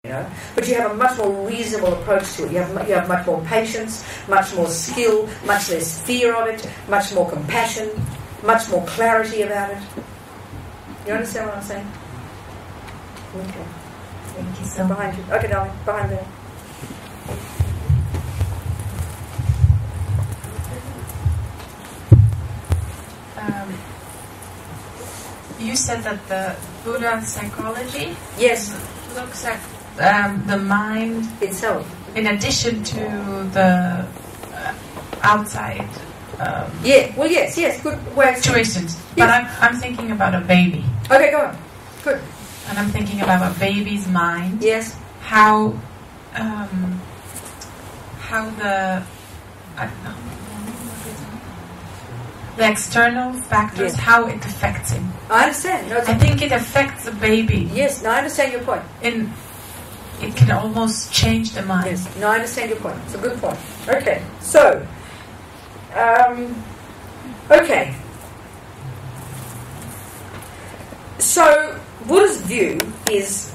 you know. But you have a much more reasonable approach to it. You have much more patience, much more skill, much less fear of it, much more compassion, much more clarity about it. You understand what I'm saying? Okay. Thank you so much. Behind you. Okay, darling. Behind there. You said that the Buddha psychology Yes. looks at the mind Itself. in addition to the outside Yeah. Well, yes. Good way. situations. Yes. But I'm thinking about a baby. Okay, go on. Good. And I'm thinking about a baby's mind. Yes. How the I don't know, the external factors, Yes. how it affects him. I understand. No, I think it affects the baby. yes. No, I understand your point. It can almost change the mind. Yes. No, I understand your point. It's a good point. Okay. So. Okay. So Buddha's view is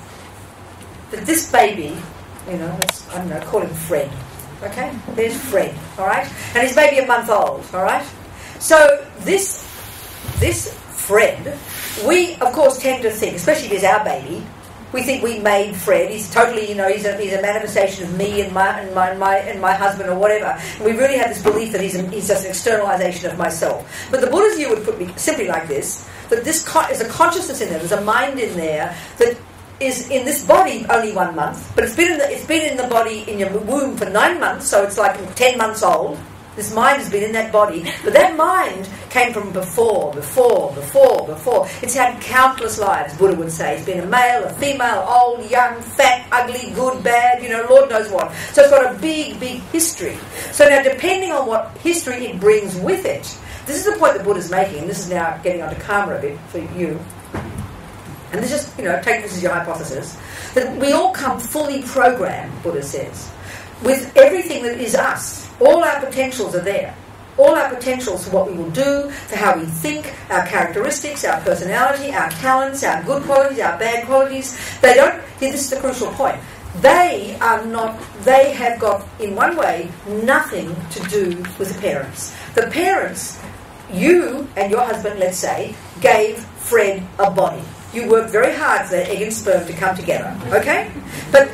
that this baby, you know, let's, I don't know, call him Fred. Okay? There's Fred, all right? And he's maybe a month old, all right? So this Fred, we of course tend to think, especially if he's our baby, we think we made Fred. He's totally, you know, he's a manifestation of me and my husband or whatever. And we really have this belief that he's just an externalization of myself. But the Buddha's view would put me simply like this: that this is a consciousness in there. There's a mind in there that is in this body only 1 month, but it's been in the body in your womb for 9 months, so it's like 10 months old. This mind has been in that body, but that mind came from before. It's had countless lives, Buddha would say. It's been a male, a female, old, young, fat, ugly, good, bad, you know, Lord knows what. So it's got a big, big history. So now, depending on what history it brings with it, this is the point that Buddha's making, and this is now getting onto karma a bit for you. And this is, you know, take this as your hypothesis, that we all come fully programmed, Buddha says, with everything that is us. All our potentials are there. All our potentials for what we will do, for how we think, our characteristics, our personality, our talents, our good qualities, our bad qualities. They don't, here this is the crucial point, they have got, in one way, nothing to do with the parents. The parents, you and your husband, let's say, gave Fred a body. You worked very hard for that egg and sperm to come together, okay? But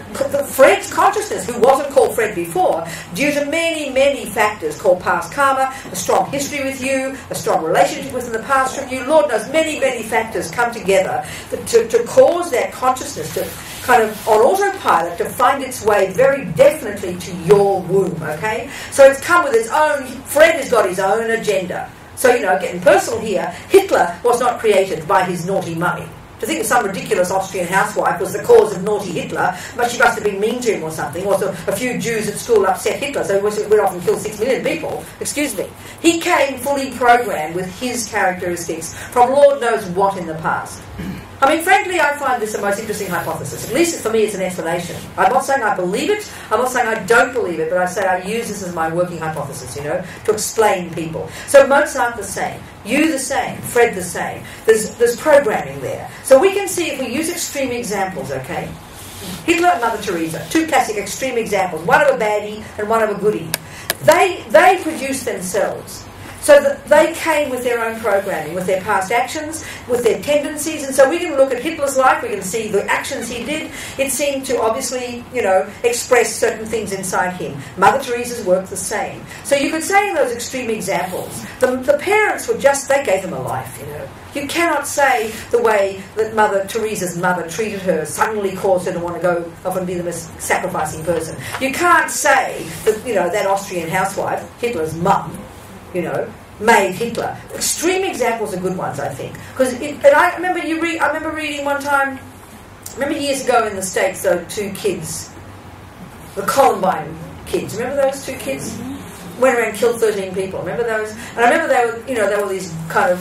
Fred's consciousness, who wasn't called Fred before, due to many, many factors called past karma, a strong history with you, a strong relationship within the past from you, Lord knows, many, many factors come together to cause that consciousness to kind of, on autopilot, to find its way very definitely to your womb, okay? So it's come with its own, Fred has got his own agenda. So, you know, getting personal here, Hitler was not created by his naughty mummy. To think that some ridiculous Austrian housewife was the cause of naughty Hitler, but she must have been mean to him or something, or so a few Jews at school upset Hitler, so he went off and killed 6 million people. Excuse me. He came fully programmed with his characteristics from Lord knows what in the past. I mean, frankly, I find this the most interesting hypothesis. At least for me, it's an explanation. I'm not saying I believe it. I'm not saying I don't believe it, but I say I use this as my working hypothesis, you know, to explain people. So Mozart the same, you the same, Fred the same. There's programming there. So we can see if we use extreme examples, okay? Hitler and Mother Teresa, two classic extreme examples, one of a baddie and one of a goodie. They produce themselves. So that they came with their own programming, with their past actions, with their tendencies, and so we can look at Hitler's life, we can see the actions he did. It seemed to obviously, you know, express certain things inside him. Mother Teresa's work the same. So you could say in those extreme examples, the parents were just, they gave them a life, you know. You cannot say the way that Mother Teresa's mother treated her suddenly caused her to want to go off and be the most sacrificing person. You can't say that, you know, that Austrian housewife, Hitler's mum, you know, made Hitler. Extreme examples are good ones, I think. And I remember reading one time, years ago in the States, though, 2 kids, the Columbine kids. Remember those 2 kids? Went around and killed 13 people. Remember those? And I remember they were these kind of,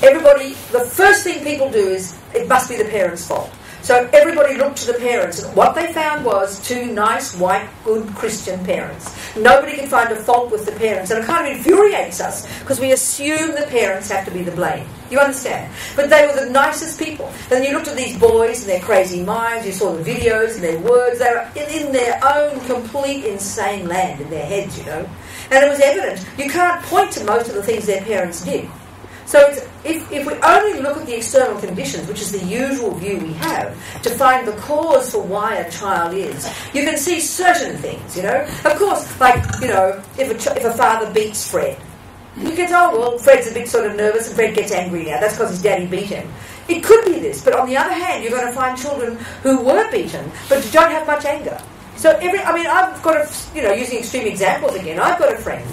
everybody, the first thing people do is, it must be the parents' fault. So everybody looked to the parents, and what they found was 2 nice, white, good Christian parents. Nobody can find a fault with the parents, and it kind of infuriates us, because we assume the parents have to be the blame. You understand? But they were the nicest people. And you looked at these boys and their crazy minds, you saw the videos and their words, they were in their own complete insane land in their heads, you know. And it was evident, you can't point to most of the things their parents did. So if we only look at the external conditions, which is the usual view we have, to find the cause for why a child is, you can see certain things, you know. Of course, like, you know, if a father beats Fred, you get, oh, well, Fred's a bit sort of nervous and Fred gets angry now. That's because his daddy beat him. It could be this, but on the other hand, you're going to find children who were beaten but don't have much anger. So I've got using extreme examples again, I've got a friend.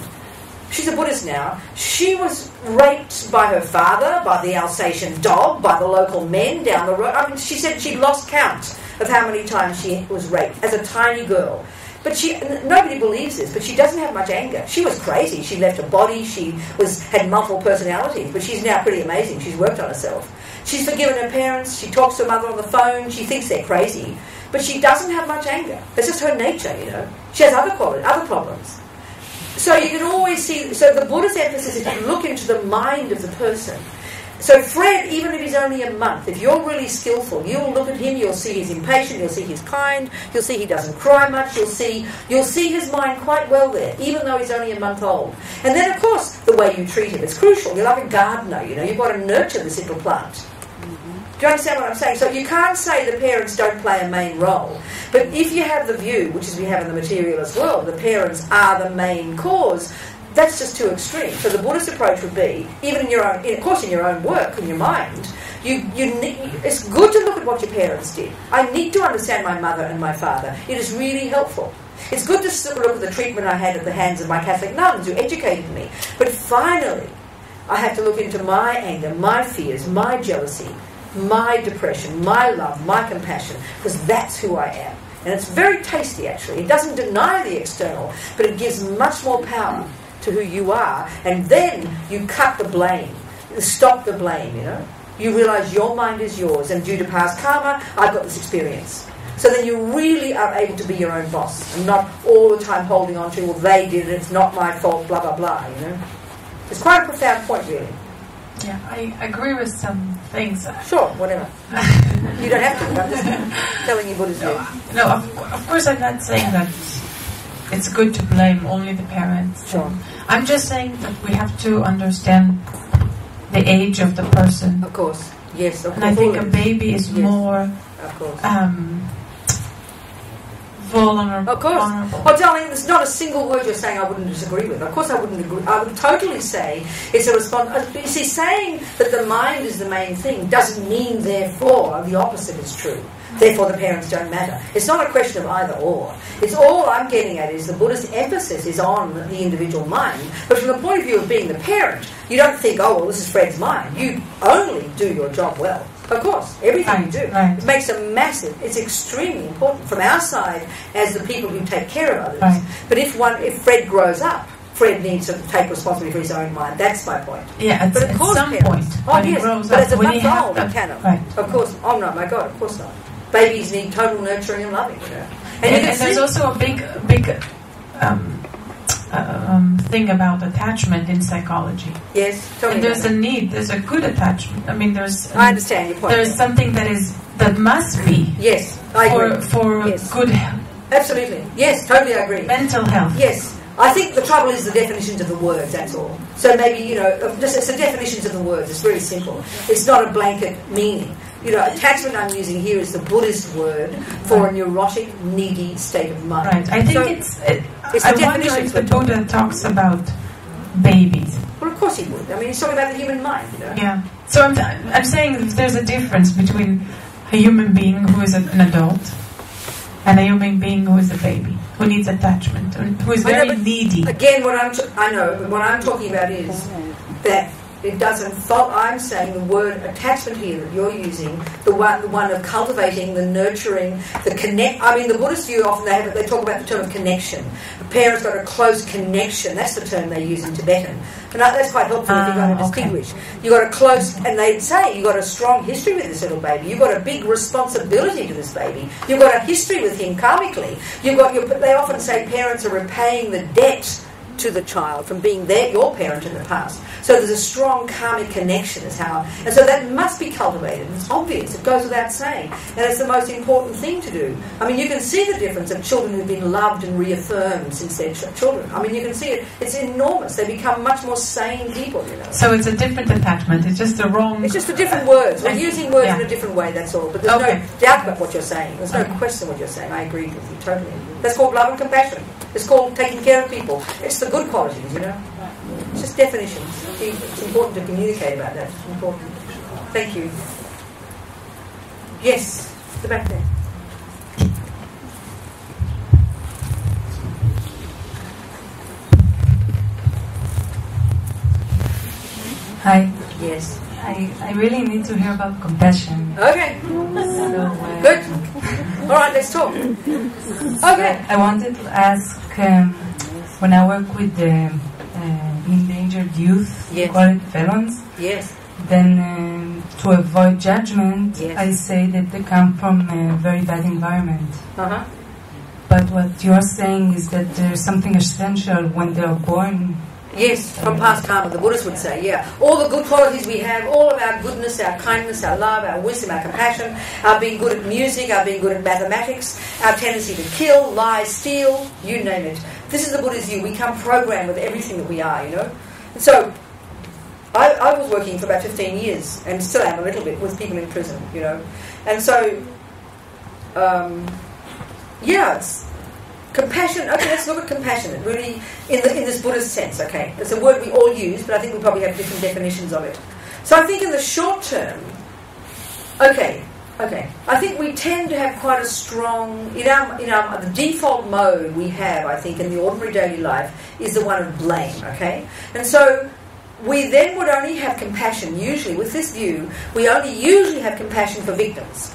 She's a Buddhist now. She was raped by her father, by the Alsatian dog, by the local men down the road. I mean, she said she'd lost count of how many times she was raped as a tiny girl. But nobody believes this, but she doesn't have much anger. She was crazy. She left her body. She had multiple personalities, but she's now pretty amazing. She's worked on herself. She's forgiven her parents. She talks to her mother on the phone. She thinks they're crazy, but she doesn't have much anger. It's just her nature, you know. She has other problems. So you can always see, so the Buddha's emphasis is to look into the mind of the person. So Fred, even if he's only a month, if you're really skillful, you'll look at him, you'll see he's impatient, you'll see he's kind, you'll see he doesn't cry much, you'll see his mind quite well there, even though he's only a month old. And then, of course, the way you treat him is crucial. You're like a gardener, you know, you've got to nurture this little plant. Do you understand what I'm saying? So you can't say the parents don't play a main role. But if you have the view, which is we have in the materialist world, the parents are the main cause, that's just too extreme. So the Buddhist approach would be, even in your own, of course in your own work, in your mind, it's good to look at what your parents did. I need to understand my mother and my father. It is really helpful. It's good to look at the treatment I had at the hands of my Catholic nuns who educated me. But finally, I have to look into my anger, my fears, my jealousy, my depression, my love, my compassion, because that's who I am. And it's very tasty, actually. It doesn't deny the external, but it gives much more power to who you are. And then you cut the blame, stop the blame, you know. You realise your mind is yours, and due to past karma, I've got this experience. So then you really are able to be your own boss, and not all the time holding on to, well, they did it, it's not my fault, blah, blah, blah, you know. It's quite a profound point, really. Yeah, I agree with some things. Sure, whatever. You don't have to. I'm just telling you what is view. No, of course I'm not saying that it's good to blame only the parents. Sure. I'm just saying that we have to understand the age of the person. Of course, yes. Of course. And I think a baby is more of course. Vulnerable. Of course. Oh, darling, there's not a single word you're saying I wouldn't disagree with. Of course I wouldn't agree. I would totally say it's a response. You see, saying that the mind is the main thing doesn't mean, therefore, the opposite is true. Therefore, the parents don't matter. It's not a question of either or. It's all I'm getting at is the Buddhist emphasis is on the individual mind. But from the point of view of being the parent, you don't think, oh, well, this is Fred's mind. You only do your job well. Of course, everything you do. Right. It makes a massive, it's extremely important from our side as the people who take care of others. Right. But if Fred grows up, Fred needs to take responsibility for his own mind. That's my point. Yeah, but of course, at some parents, point, when he grows up, as a month old, you cannot. Right. Of course, oh no, my God, of course not. Babies need total nurturing and loving, you know. And there's also a big thing about attachment in psychology. Yes, and there's a need. There's a good attachment. I mean, I understand your point. There's something that must be. Yes, I agree. For yes. Good health. Absolutely. Yes, totally agree. Mental health. Yes. I think the trouble is the definitions of the words, that's all. So maybe, just it's the definitions of the words. It's very simple. It's not a blanket meaning. Attachment I'm using here is the Buddhist word for a neurotic, needy state of mind. Right. I think it's I wonder if the Buddha talks about babies. Well, of course he would. I mean, he's talking about the human mind, Yeah. So I'm saying that there's a difference between a human being who is an adult and a human being who is a baby, who needs attachment, who is very needy. Again, what I'm talking about is that it doesn't fault. I'm saying the word attachment here that you're using, the one of cultivating, the nurturing, the connect. I mean, the Buddhist view often they talk about the term of connection. A parent's got a close connection. That's the term they use in Tibetan, and that's quite helpful if you're going to distinguish. You got a close, and they'd say you got a strong history with this little baby. You've got a big responsibility to this baby. You've got a history with him karmically. They often say parents are repaying the debt to the child from being your parent in the past. So there's a strong karmic connection and so that must be cultivated. It's obvious, it goes without saying, and it's the most important thing to do. I mean, you can see the difference of children who've been loved and reaffirmed since they're children. I mean, you can see it, it's enormous. They become much more sane people, you know. So it's a different attachment, it's just the wrong... It's just the different words. We're using words in a different way, that's all. But there's no doubt about what you're saying. There's no question what you're saying. I agree with you totally. That's called love and compassion. It's called taking care of people. It's the good qualities, you know. It's just definitions. It's important to communicate about that. It's important. Thank you. Yes, the back there. Hi. Yes. I really need to hear about compassion. Okay. Good. All right, let's talk. Okay. I wanted to ask, when I work with the endangered youth, yes. call it felons, yes. then to avoid judgment, yes. I say that they come from a very bad environment. Uh-huh. But what you're saying is that there's something essential when they are born. Yes, from past karma, the Buddhists would say, yeah. All the good qualities we have, all of our goodness, our kindness, our love, our wisdom, our compassion, our being good at music, our being good at mathematics, our tendency to kill, lie, steal, you name it. This is the Buddha's view. We come programmed with everything that we are, you know. And so, I was working for about 15 years, and still am a little bit, with people in prison, you know. And so, it's compassion. Okay, let's look at compassion. Really, in this Buddhist sense. Okay, it's a word we all use, but I think we probably have different definitions of it. So I think in the short term, okay. I think we tend to have quite a strong in our the default mode we have. I think in the ordinary daily life is the one of blame. Okay, and so we then would only have compassion. Usually, with this view, we only usually have compassion for victims,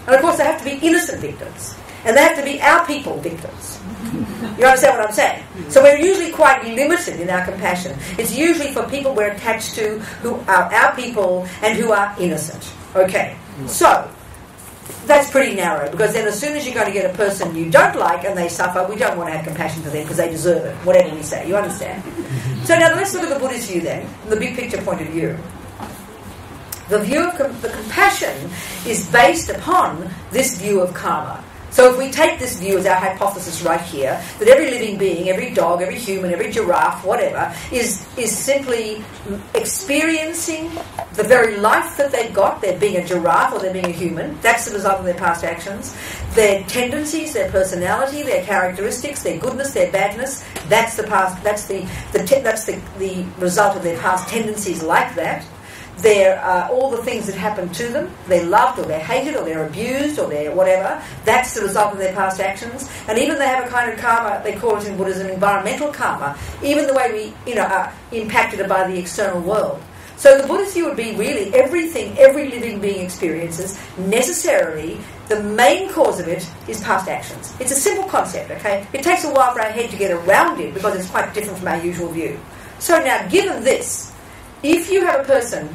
and of course they have to be innocent victims. And they have to be our people victims. You understand what I'm saying? So we're usually quite limited in our compassion. It's usually for people we're attached to who are our people and who are innocent. Okay, so that's pretty narrow, because then as soon as you're going to get a person you don't like and they suffer, we don't want to have compassion for them because they deserve it, whatever we say. You understand? So now let's look at the Buddhist view then, the big picture point of view. The view of the compassion is based upon this view of karma. So if we take this view as our hypothesis right here, that every living being, every dog, every human, every giraffe, whatever, is simply experiencing the very life that they've got, they're being a giraffe or they're being a human, that's the result of their past actions, their tendencies, their personality, their characteristics, their goodness, their badness, that's the past, that's the result of their past tendencies like that. They're all the things that happen to them, they're loved or they're hated or they're abused or they're whatever, that's the result of their past actions. And even they have a kind of karma, they call it in Buddhism environmental karma, even the way we are impacted by the external world. So the Buddhist view would be really everything every living being experiences, necessarily the main cause of it is past actions. It's a simple concept, okay? It takes a while for our head to get around it because it's quite different from our usual view. So now, given this, if you have a person,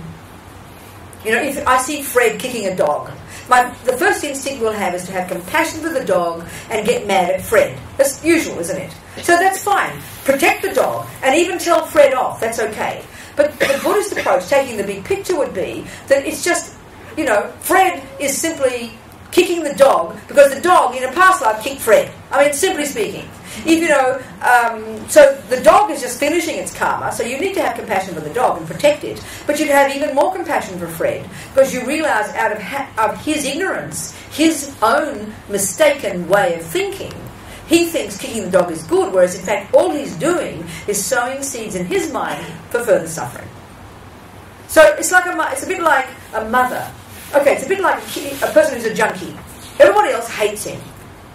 if I see Fred kicking a dog, the first instinct we'll have is to have compassion for the dog and get mad at Fred. That's usual, isn't it? So that's fine. Protect the dog and even tell Fred off. That's okay. But the Buddhist approach, taking the big picture, would be that it's just, Fred is simply kicking the dog because the dog in a past life kicked Fred. I mean, simply speaking. So the dog is just finishing its karma, so you need to have compassion for the dog and protect it, but you'd have even more compassion for Fred, because you realise out of his ignorance, his own mistaken way of thinking, he thinks kicking the dog is good, whereas in fact all he's doing is sowing seeds in his mind for further suffering. So it's a bit like a mother. Okay, it's a bit like a person who's a junkie. Everybody else hates him.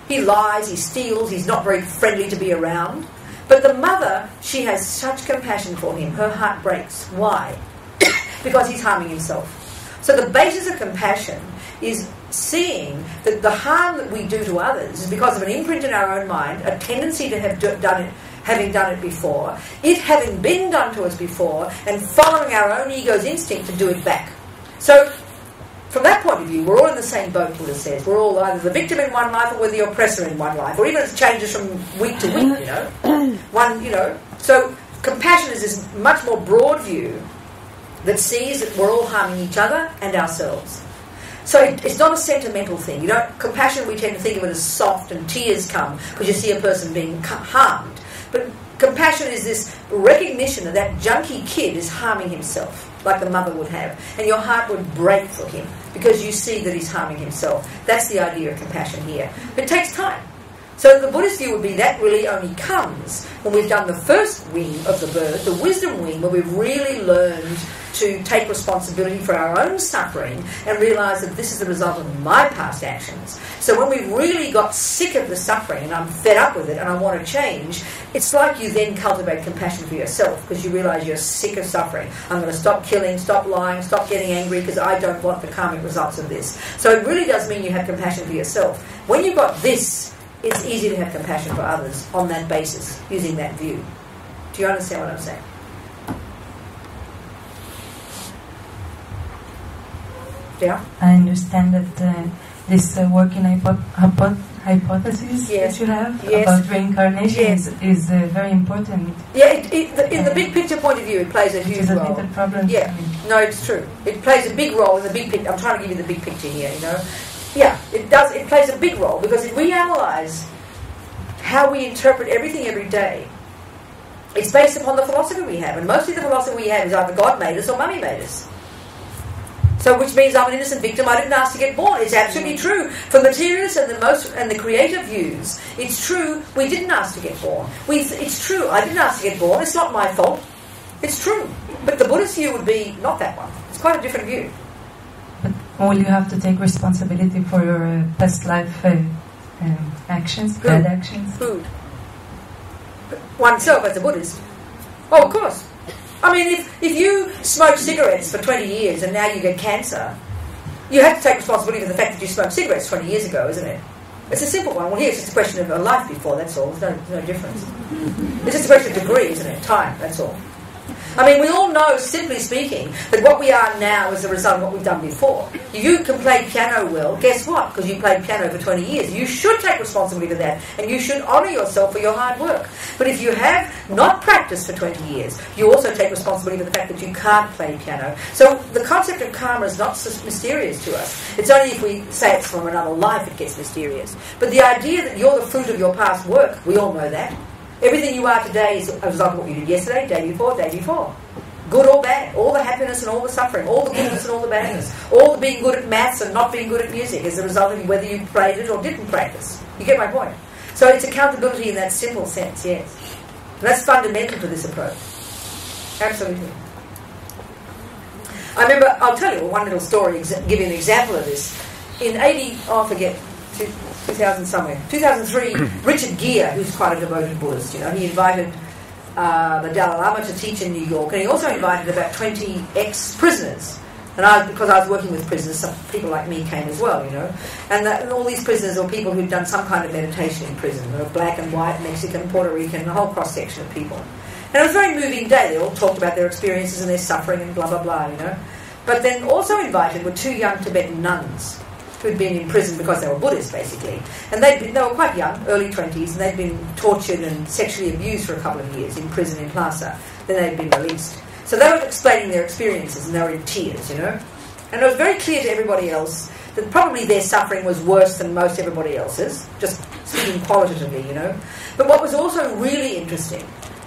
He lies, he steals, he's not very friendly to be around. But the mother, she has such compassion for him. Her heart breaks. Why? Because he's harming himself. So the basis of compassion is seeing that the harm that we do to others is because of an imprint in our own mind, a tendency to have done it, having done it before, it having been done to us before, and following our own ego's instinct to do it back. So, from that point of view, we're all in the same boat, Buddha says. We're all either the victim in one life or we're the oppressor in one life, or even it changes from week to week, you know. So compassion is this much more broad view that sees that we're all harming each other and ourselves. So it's not a sentimental thing. You know, compassion, we tend to think of it as soft and tears come because you see a person being harmed. But compassion is this recognition that that junkie kid is harming himself, like the mother would have. And your heart would break for him because you see that he's harming himself. That's the idea of compassion here. But it takes time. So the Buddhist view would be that really only comes when we've done the first wing of the bird, the wisdom wing, where we've really learned to take responsibility for our own suffering and realise that this is the result of my past actions. So when we've really got sick of the suffering and I'm fed up with it and I want to change, it's like you then cultivate compassion for yourself because you realise you're sick of suffering. I'm going to stop killing, stop lying, stop getting angry because I don't want the karmic results of this. So it really does mean you have compassion for yourself. When you've got this, it's easy to have compassion for others on that basis, using that view. Do you understand what I'm saying? Yeah? I understand that this working hypothesis that you have about reincarnation is very important. Yeah, in the big picture point of view, it plays a huge role. It's a little problem. Yeah, no, it's true. It plays a big role in the big picture. I'm trying to give you the big picture here, you know. Yeah, it does. It plays a big role because if we analyse how we interpret everything every day, it's based upon the philosophy we have, and mostly the philosophy we have is either God made us or Mummy made us. So, which means I'm an innocent victim. I didn't ask to get born. It's absolutely true. For materialists and the creative views, it's true. We didn't ask to get born. It's true. I didn't ask to get born. It's not my fault. It's true. But the Buddhist view would be not that one. It's quite a different view. But will you have to take responsibility for your past life actions, bad actions? Who? Oneself as a Buddhist. Oh, of course. I mean, if you smoke cigarettes for 20 years and now you get cancer, you have to take responsibility for the fact that you smoked cigarettes 20 years ago, isn't it? It's a simple one. Well, here it's just a question of a life before, that's all. There's no difference. It's just a question of degree, isn't it? Time, that's all. I mean, we all know, simply speaking, that what we are now is a result of what we've done before. If you can play piano well, guess what? Because you played piano for 20 years. You should take responsibility for that, and you should honour yourself for your hard work. But if you have not practiced for 20 years, you also take responsibility for the fact that you can't play piano. So the concept of karma is not so mysterious to us. It's only if we say it's from another life it gets mysterious. But the idea that you're the fruit of your past work, we all know that. Everything you are today is a result of what you did yesterday, day before. Good or bad. All the happiness and all the suffering. All the goodness and all the badness. All the being good at maths and not being good at music is a result of whether you played it or didn't practice. You get my point? So it's accountability in that simple sense, yes. And that's fundamental to this approach. Absolutely. I remember, I'll tell you one little story, give you an example of this. In 2003, Richard Gere, who's quite a devoted Buddhist, you know, he invited the Dalai Lama to teach in New York, and he also invited about 20 ex-prisoners. And because I was working with prisoners, some people like me came as well, you know. And all these prisoners are people who'd done some kind of meditation in prison. They were black and white, Mexican, Puerto Rican, a whole cross-section of people. And it was a very moving day. They all talked about their experiences and their suffering and blah, blah, blah, you know. But then also invited were 2 young Tibetan nuns who'd been in prison because they were Buddhists, basically. And they were quite young, early 20s, and they'd been tortured and sexually abused for a couple of years in prison in Lhasa. Then they'd been released. So they were explaining their experiences, and they were in tears, you know. And it was very clear to everybody else that probably their suffering was worse than most everybody else's, just speaking qualitatively, you know. But what was also really interesting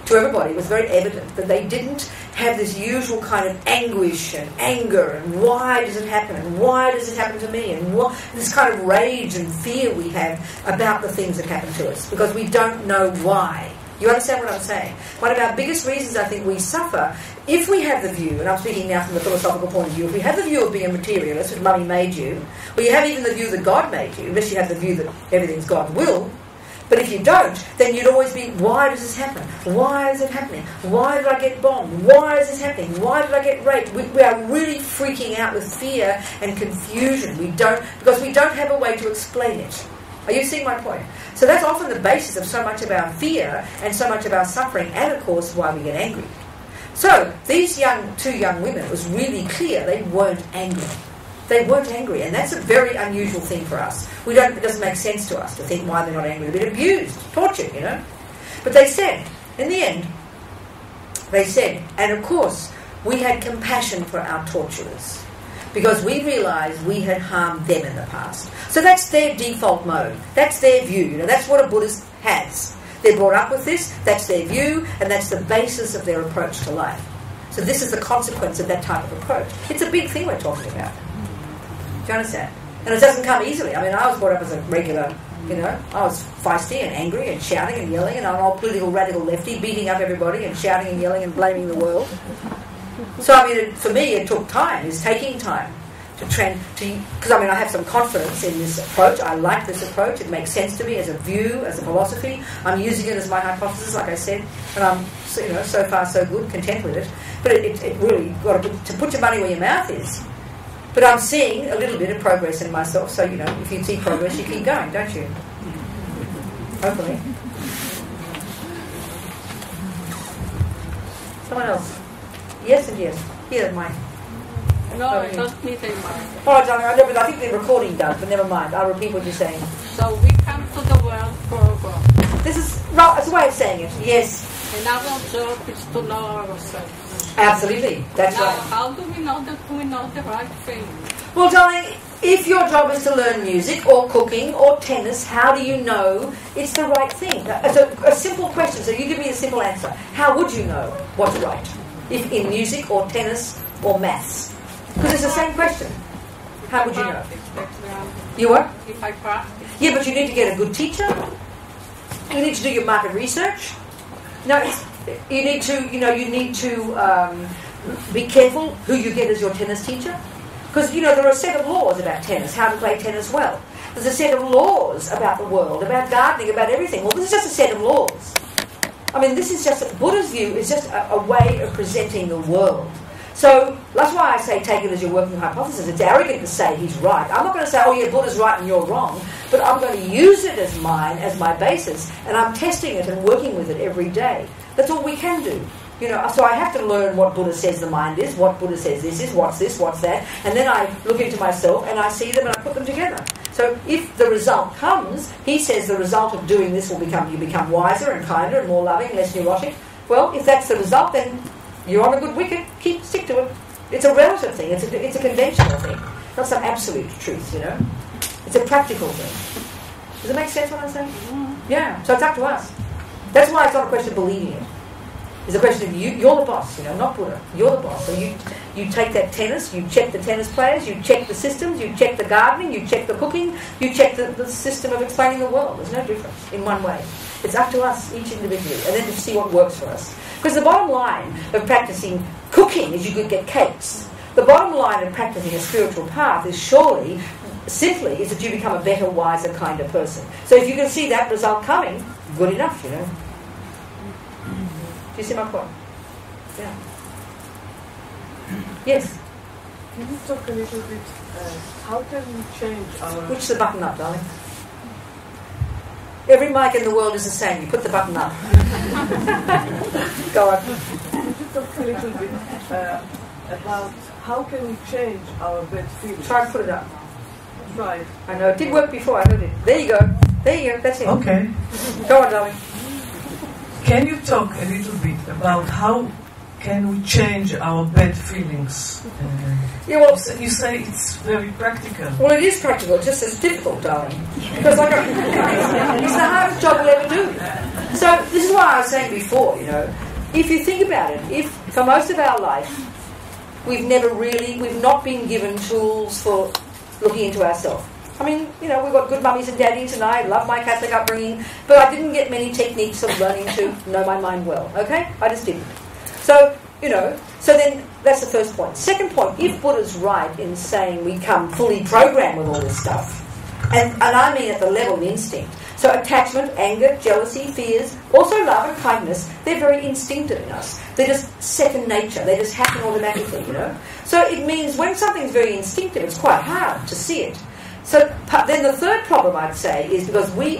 to everybody was very evident that they didn't have this usual kind of anguish and anger and why does it happen and why does it happen to me and this kind of rage and fear we have about the things that happen to us because we don't know why. You understand what I'm saying? One of our biggest reasons I think we suffer, if we have the view, and I'm speaking now from the philosophical point of view, if we have the view of being a materialist, which Mummy made you, or you have even the view that God made you, unless you have the view that everything's God's will, but if you don't, then you'd always be, why does this happen? Why is it happening? Why did I get bombed? Why is this happening? Why did I get raped? We are really freaking out with fear and confusion. Because we don't have a way to explain it. Are you seeing my point? So that's often the basis of so much of our fear and so much of our suffering, and of course why we get angry. So these 2 young women, it was really clear they weren't angry. They weren't angry, and that's a very unusual thing for us. It doesn't make sense to us to think why they're not angry. They've been abused, tortured, you know. But they said, in the end, they said, and of course, we had compassion for our torturers because we realised we had harmed them in the past. So that's their default mode. That's their view. You know, that's what a Buddhist has. They're brought up with this, that's their view, and that's the basis of their approach to life. So this is the consequence of that type of approach. It's a big thing we're talking about. Do you understand? And it doesn't come easily. I mean, I was brought up as a regular, you know, I was feisty and angry and shouting and yelling, and I'm an old political radical lefty, beating up everybody and shouting and yelling and blaming the world. So, I mean, for me, it took time. It's taking time because, I mean, I have some confidence in this approach. I like this approach. It makes sense to me as a view, as a philosophy. I'm using it as my hypothesis, like I said, and I'm, you know, so far so good, content with it. But it really got to put your money where your mouth is. But I'm seeing a little bit of progress in myself. So, you know, if you see progress, you keep going, don't you? Hopefully. Someone else. Yes and yes. Here, Mike. No, I don't need a mic. Oh, darling, I know, but I think the recording does, but never mind. I'll repeat what you're saying. So we come to the world for a God. This is, well, it's a way of saying it, yes. And our job is to know ourselves. Absolutely, that's now, right. How do we know that we know the right thing? Well, darling, if your job is to learn music or cooking or tennis, how do you know it's the right thing? It's a simple question, so you give me a simple answer. How would you know what's right? If in music or tennis or maths? Because it's the same question. How would you know? You what? If I practice. Yeah, but you need to get a good teacher. You need to do your market research. No, you need to be careful who you get as your tennis teacher. Because, you know, there are a set of laws about tennis, how to play tennis well. There's a set of laws about the world, about gardening, about everything. Well, this is just a set of laws. I mean, this is just, Buddha's view is just a way of presenting the world. So that's why I say take it as your working hypothesis. It's arrogant to say he's right. I'm not going to say, oh yeah, Buddha's right and you're wrong, but I'm going to use it as mine, as my basis, and I'm testing it and working with it every day. That's all we can do. You know, so I have to learn what Buddha says the mind is, what Buddha says this is, what's that, and then I look into myself and I see them and I put them together. So if the result comes, he says the result of doing this will you become wiser and kinder and more loving, less neurotic. Well, if that's the result, then you're on a good wicket. Stick to it. It's a relative thing. It's a conventional thing, not some absolute truth. You know, it's a practical thing. Does it make sense what I'm saying? Mm-hmm. Yeah. So it's up to us. That's why it's not a question of believing it. It's a question of you're the boss, you know, not Buddha. You're the boss. So you take that tennis, you check the tennis players, you check the systems, you check the gardening, you check the cooking, you check the system of explaining the world. There's no difference in one way. It's up to us, each individually, and then to see what works for us. Because the bottom line of practicing cooking is you could get cakes. The bottom line of practicing a spiritual path is simply that you become a better, wiser, kinder person. So if you can see that result coming, good enough, you know. Do you see my point? Yeah. Yes? Can you talk a little bit, how can we change our... Push the button up, darling. Every mic in the world is the same. You put the button up. Go on. Can you talk a little bit about how can we change our bad feelings? Try and put it up. Try. I know. It did work before. I heard it. There you go. There you go. That's it. Okay. Go on, darling. Can you talk a little bit about how can we change our bad feelings? Yeah, well, you say it's very practical. Well, it is practical. It's just as difficult, darling. Because it's the hardest job we'll ever do. So this is why I was saying before, you know, if you think about it, if for most of our life we've not been given tools for looking into ourselves. I mean, you know, we've got good mummies and daddies, and I love my Catholic upbringing, but I didn't get many techniques of learning to know my mind well, okay? I just didn't. So, you know, so then that's the first point. Second point, if Buddha's right in saying we come fully programmed with all this stuff, and I mean at the level of instinct, so attachment, anger, jealousy, fears, also love and kindness, they're very instinctive in us. They're just second nature. They just happen automatically, you know? So it means when something's very instinctive, it's quite hard to see it. So then the third problem, I'd say, is because we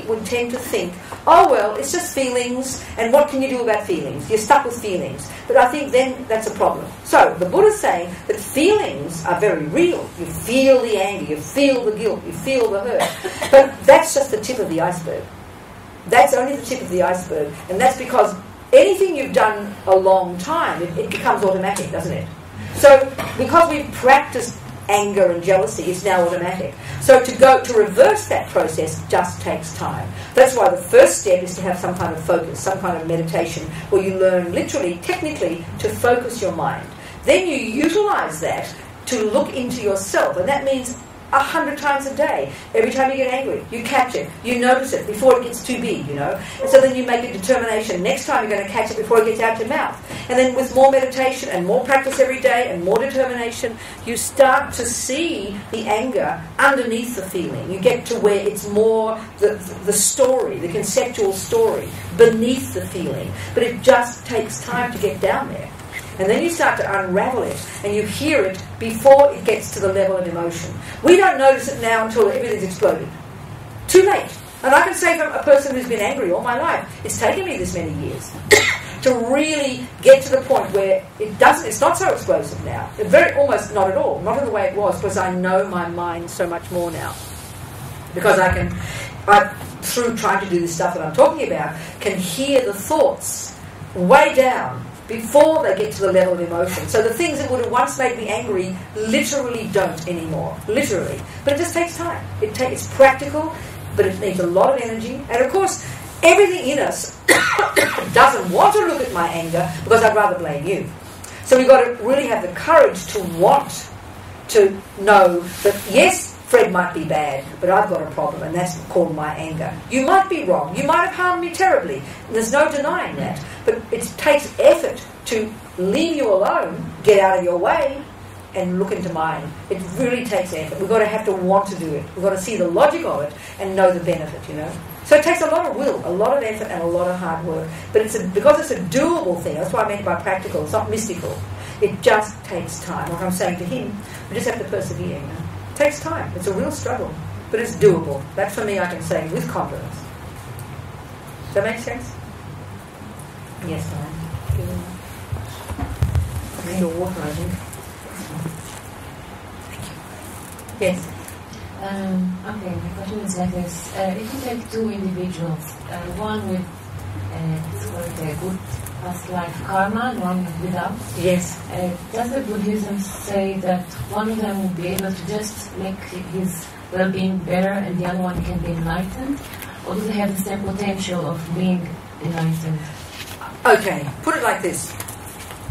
would tend to think, oh, well, it's just feelings, and what can you do about feelings? You're stuck with feelings. But I think then that's a problem. So the Buddha's saying that feelings are very real. You feel the anger, you feel the guilt, you feel the hurt. But that's just the tip of the iceberg. That's only the tip of the iceberg. And that's because anything you've done a long time, it becomes automatic, doesn't it? So because we've practiced anger and jealousy, it's now automatic. So to reverse that process just takes time. That's why the first step is to have some kind of focus, some kind of meditation, where you learn literally, technically, to focus your mind. Then you utilize that to look into yourself, and that means 100 times a day. Every time you get angry, you catch it, you notice it before it gets too big, you know. And so then you make a determination. Next time you're going to catch it before it gets out your mouth. And then with more meditation and more practice every day and more determination, you start to see the anger underneath the feeling. You get to where it's more the story, the conceptual story beneath the feeling. But it just takes time to get down there. And then you start to unravel it, and you hear it before it gets to the level of emotion. We don't notice it now until everything's exploded. Too late. And I can say from a person who's been angry all my life, it's taken me this many years to really get to the point where it's not so explosive now. Almost not at all. Not in the way it was, because I know my mind so much more now. Because through trying to do the stuff that I'm talking about, can hear the thoughts way down before they get to the level of emotion. So the things that would have once made me angry literally don't anymore. Literally. But it just takes time. It's practical, but it needs a lot of energy. And of course, everything in us doesn't want to look at my anger because I'd rather blame you. So we've got to really have the courage to want to know that, yes, Fred might be bad, but I've got a problem, and that's called my anger. You might be wrong. You might have harmed me terribly. There's no denying that. But it takes effort to leave you alone, get out of your way, and look into mine. It really takes effort. We've got to have to want to do it. We've got to see the logic of it and know the benefit, you know. So it takes a lot of will, a lot of effort, and a lot of hard work. But because it's a doable thing, that's what I meant by practical. It's not mystical. It just takes time. Like I'm saying to him, we just have to persevere, you know. It takes time. It's a real struggle, but it's doable. That, for me, I can say with confidence. Does that make sense? Yes, Diane. I need your water, I think. Thank you. Yes. Okay, my question is like this. If you take two individuals, one with it's called a good past life karma and one without. Yes. Does the Buddhism say that one of them will be able to just make his well-being better and the other one can be enlightened? Or do they have the same potential of being enlightened? Okay, put it like this.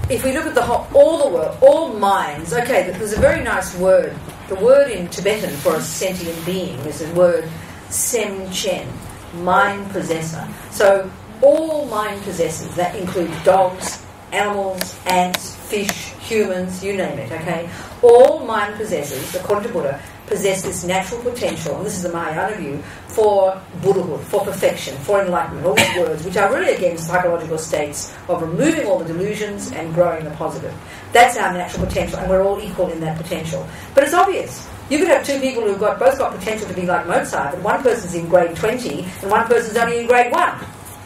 If we look at all the world, all minds, okay, there's a very nice word. The word in Tibetan for a sentient being is the word sem-chen, mind possessor. So all mind possessors, that includes dogs, animals, ants, fish, humans, you name it, okay? All mind possessors, according to Buddha, possess this natural potential, and this is the Mahayana view, for Buddhahood, for perfection, for enlightenment, all these words, which are really against psychological states of removing all the delusions and growing the positive. That's our natural potential, and we're all equal in that potential. But it's obvious. You could have two people who've both got potential to be like Mozart, but one person's in grade 20 and one person's only in grade 1.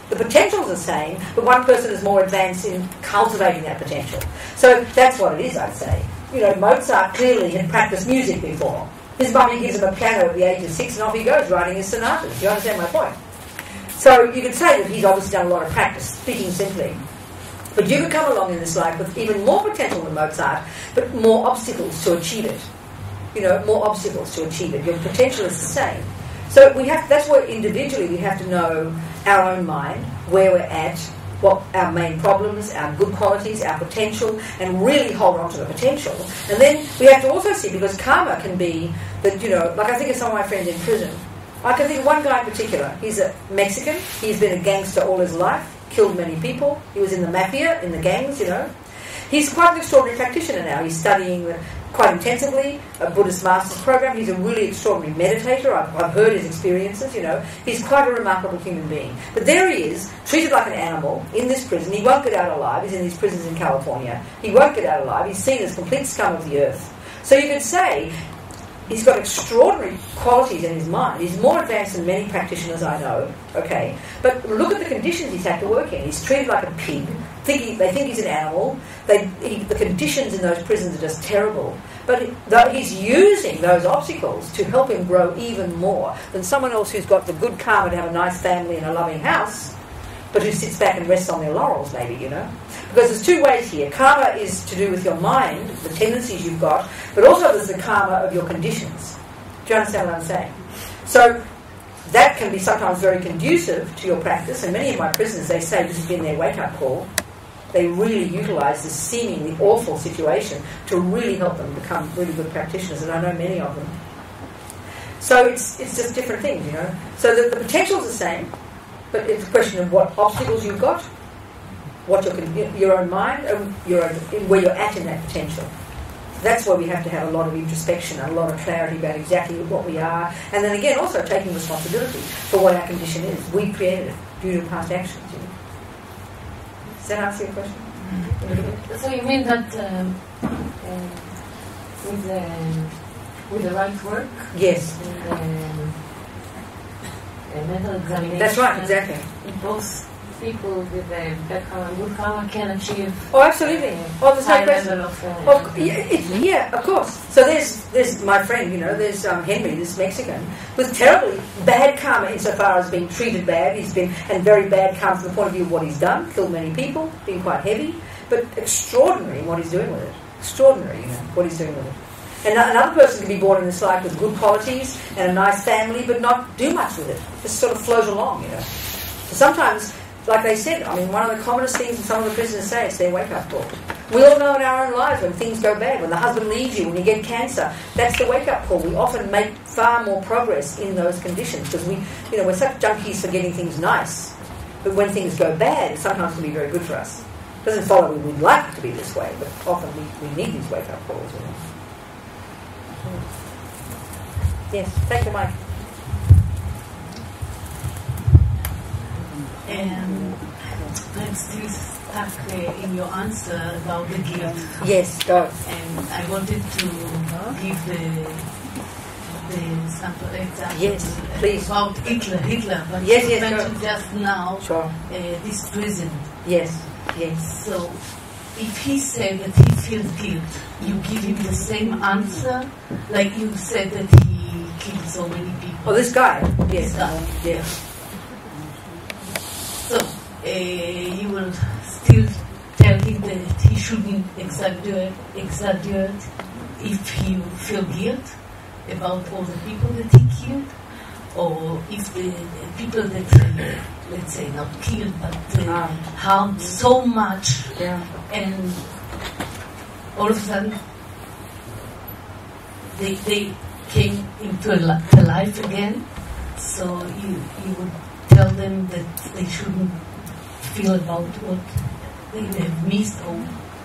The potential's the same, but one person is more advanced in cultivating that potential. So that's what it is, I'd say. You know, Mozart clearly had practiced music before. His mummy gives him a piano at the age of 6 and off he goes writing his sonatas. You understand my point? So you could say that he's obviously done a lot of practice, speaking simply. But you could come along in this life with even more potential than Mozart, but more obstacles to achieve it. You know, more obstacles to achieve it. Your potential is the same. So that's where individually we have to know our own mind, where we're at, what our main problems, our good qualities, our potential, and really hold on to the potential. And then we have to also see, because karma can be that, you know, like I think of some of my friends in prison. I can think of one guy in particular. He's a Mexican. He's been a gangster all his life, killed many people. He was in the mafia, in the gangs, you know. He's quite an extraordinary practitioner now. He's studying quite intensively a Buddhist master's program. He's a really extraordinary meditator. I've heard his experiences, you know. He's quite a remarkable human being. But there he is, treated like an animal in this prison. He won't get out alive. He's in these prisons in California. He won't get out alive. He's seen as complete scum of the earth. So you could say, he's got extraordinary qualities in his mind. He's more advanced than many practitioners I know, okay? But look at the conditions he's had to work in. He's treated like a pig. They think he's an animal. The conditions in those prisons are just terrible. But he's using those obstacles to help him grow even more than someone else who's got the good karma to have a nice family and a loving house, but who sits back and rests on their laurels, maybe, you know? Because there's two ways here. Karma is to do with your mind, the tendencies you've got, but also there's the karma of your conditions. Do you understand what I'm saying? So that can be sometimes very conducive to your practice, and many of my prisoners, they say this has been their wake-up call. They really utilise this seemingly awful situation to really help them become really good practitioners, and I know many of them. So it's just different things, you know. So the potential's the same, but it's a question of what obstacles you've got, what your own mind, and where you're at in that potential. That's why we have to have a lot of introspection and a lot of clarity about exactly what we are, and then again also taking responsibility for what our condition is. We created it due to past actions. You know? Does that answer your question? Mm-hmm. So you mean that with the right work? Yes. Mental examination. That's right, exactly. Both people with bad karma and good karma can achieve. Oh, absolutely. There's no question. Of course. So there's my friend, you know, there's Henry, this Mexican, with terribly bad karma insofar as being treated bad. He's been, and very bad karma from the point of view of what he's done, killed many people, been quite heavy, but extraordinary in what he's doing with it. Extraordinary, you know, what he's doing with it. And another person can be born in this life with good qualities and a nice family, but not do much with it. Just sort of float along, you know. So sometimes, like they said, I mean, one of the commonest things some of the prisoners say is their wake-up call. We all know in our own lives when things go bad, when the husband leaves you, when you get cancer, that's the wake-up call. We often make far more progress in those conditions because we're such junkies for getting things nice. But when things go bad, it sometimes can be very good for us. It doesn't follow we'd like it to be this way, but often we need these wake-up calls. You know? Yes, take the mic. I'm still stuck in your answer about the guilt. Yes, go. And I wanted to give the sample example. Yes, please. About Hitler, but yes, you mentioned just now this prison. Yes. So, if he said that he feels guilt, you give him the same answer, like you said that he killed so many people. Oh, this guy? Yes. Yes. So, you will still tell him that he shouldn't exaggerate if he feel guilt about all the people that he killed, or if the people that let's say not killed but harmed so much, and all of a sudden they came into life again. So you would tell them that they shouldn't feel about what they have missed or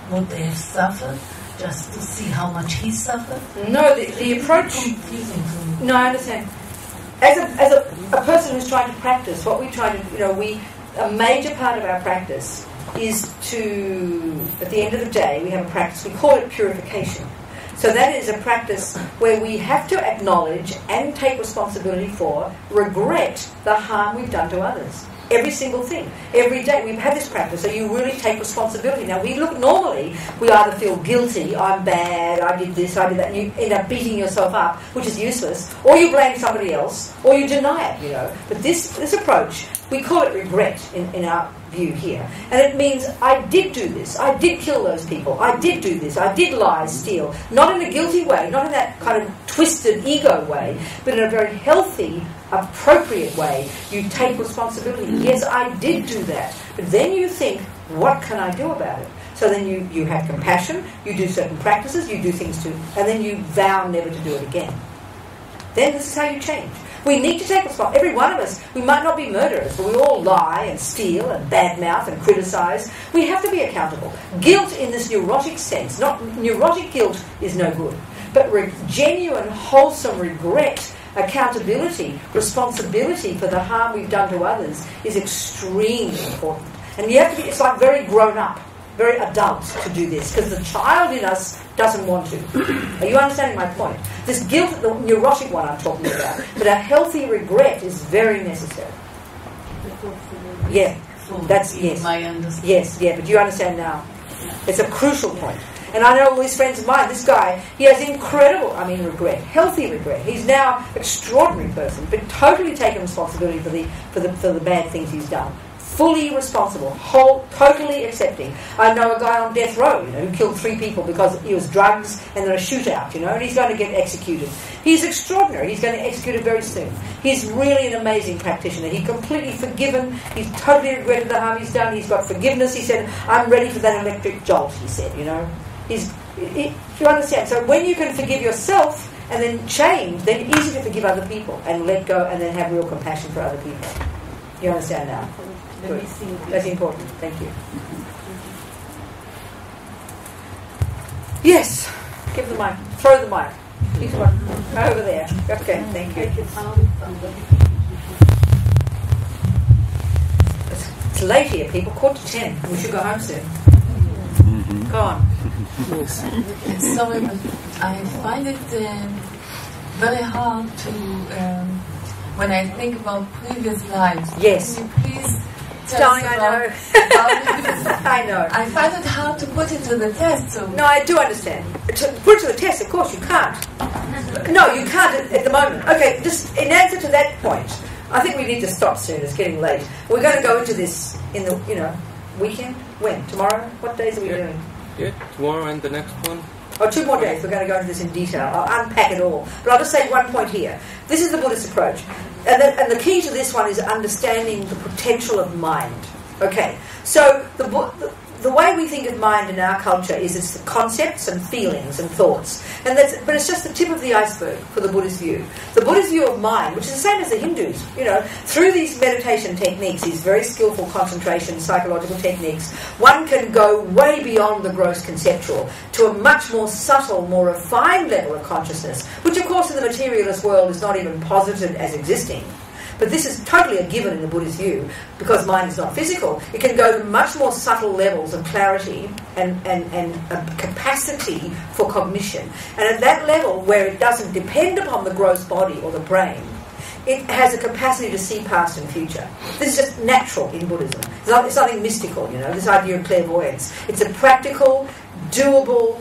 what they have suffered, just to see how much he suffered. No, the approach. Confusing for me. No, I understand. As a person who's trying to practice, what we try to, a major part of our practice is to, at the end of the day, we have a practice, we call it purification. So that is a practice where we have to acknowledge and take responsibility for, regret the harm we've done to others. Every single thing. Every day we've had this practice, so you really take responsibility. Now, normally, we either feel guilty, I'm bad, I did this, I did that, and you end up beating yourself up, which is useless, or you blame somebody else, or you deny it, you know. But this approach, we call it regret in our view here. And it means, I did do this, I did kill those people, I did do this, I did lie, steal. Not in a guilty way, not in that kind of twisted ego way, but in a very healthy, appropriate way. You take responsibility. Yes, I did do that. But then you think, what can I do about it? So then you have compassion, you do certain practices, you do things and then you vow never to do it again. Then this is how you change. We need to take responsibility. Every one of us, we might not be murderers, but we all lie and steal and badmouth and criticise. We have to be accountable. Guilt in this neurotic sense, neurotic guilt is no good, but genuine, wholesome regret, accountability, responsibility for the harm we've done to others is extremely important. And you have to be, it's like very grown up, very adult to do this, because the child in us doesn't want to. Are you understanding my point? This guilt, the neurotic one I'm talking about, but a healthy regret is very necessary. Yeah, that's, yes. My understanding. Yes, yeah, but you understand now. It's a crucial point. And I know all these friends of mine, this guy, he has incredible, regret, healthy regret. He's now an extraordinary person, but totally taken responsibility for the bad things he's done. Fully responsible, totally accepting. I know a guy on death row, who killed 3 people because he was drugs and then a shootout, and he's going to get executed. He's extraordinary. He's going to execute it very soon. He's really an amazing practitioner. He's completely forgiven. He's totally regretted the harm he's done. He's got forgiveness. He said, I'm ready for that electric jolt, he said, you understand? So when you can forgive yourself and then change, then it's easy to forgive other people and let go and then have real compassion for other people. You understand now? Good. That's important. Thank you. Yes. Give the mic. Throw the mic. Keep one. Over there. Okay, thank you. It's late here, people. 9:45. We should go home soon. Go on. Sorry, but I find it very hard to, when I think about previous lives. Yes. Can you please tell Darling, us I know. I know. I find it hard to put it to the test. So. No, I do understand. To put it to the test, of course, you can't. No, you can't at the moment. Okay, just in answer to that point, I think we need to stop soon. It's getting late. We're going to go into this in the, weekend. When? Tomorrow? What days are we doing? Yeah, tomorrow and the next one. 2 more days. We're going to go into this in detail. I'll unpack it all. But I'll just say one point here. This is the Buddhist approach. And the key to this one is understanding the potential of mind. Okay, so the way we think of mind in our culture is it's the concepts and feelings and thoughts. But it's just the tip of the iceberg for the Buddhist view. The Buddhist view of mind, which is the same as the Hindus, through these meditation techniques, these very skillful concentration psychological techniques, one can go way beyond the gross conceptual to a much more subtle, more refined level of consciousness, which of course in the materialist world is not even posited as existing. But this is totally a given in the Buddhist view, because mind is not physical. It can go to much more subtle levels of clarity and a capacity for cognition. And at that level, where it doesn't depend upon the gross body or the brain, it has a capacity to see past and future. This is just natural in Buddhism. It's nothing mystical, this idea of clairvoyance. It's a practical, doable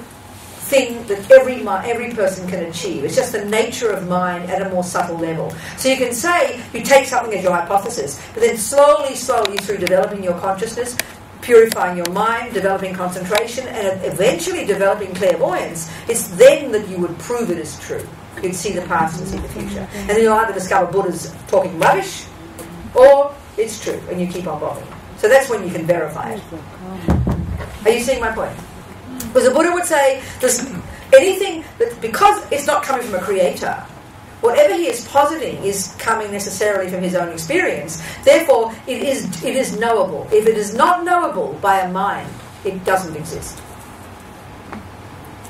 thing that every person can achieve. It's just the nature of mind at a more subtle level. So you can say, you take something as your hypothesis, but then slowly through developing your consciousness, purifying your mind, developing concentration, and eventually developing clairvoyance, it's then that you would prove it is true. You'd see the past and see the future. And then you'll either discover Buddha's talking rubbish, or it's true, and you keep on bobbing. So that's when you can verify it. Are you seeing my point? Because the Buddha would say, there's anything that, because it's not coming from a creator, whatever he is positing is coming necessarily from his own experience. Therefore, it is knowable. If it is not knowable by a mind, it doesn't exist.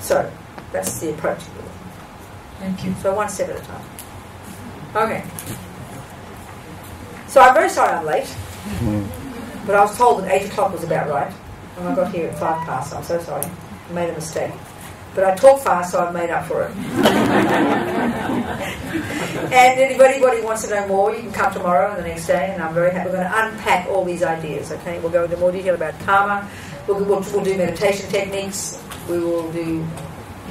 So, that's the approach. Thank you. So one step at a time. Okay. So I'm very sorry I'm late. But I was told that 8 o'clock was about right. And I got here at 5 past, so I'm so sorry. I made a mistake. But I talk fast, so I've made up for it. And if anybody wants to know more, you can come tomorrow and the next day, and I'm very happy. We're going to unpack all these ideas, okay? We'll go into more detail about karma. We'll do meditation techniques. We'll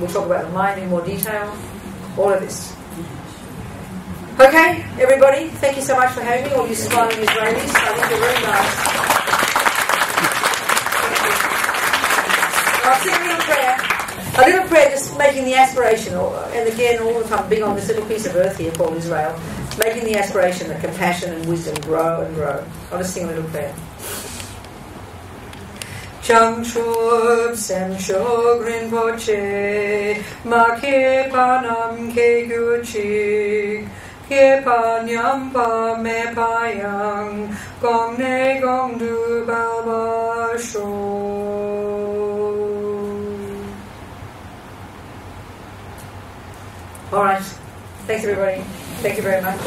talk about the mind in more detail. All of this. Okay, everybody, thank you so much for having me. All you smiling Israelis, I think you're very nice. I'll sing a little prayer. A little prayer, just making the aspiration, and again, all the time, being on this little piece of earth here called Israel, making the aspiration that compassion and wisdom grow and grow. I'll just sing a little prayer. Changchub sem shogrin poche, ma ke panam ke guchik, ke panyam pa me payang, gong ne gong du baba sho. All right. Thanks, everybody. Thank you very much.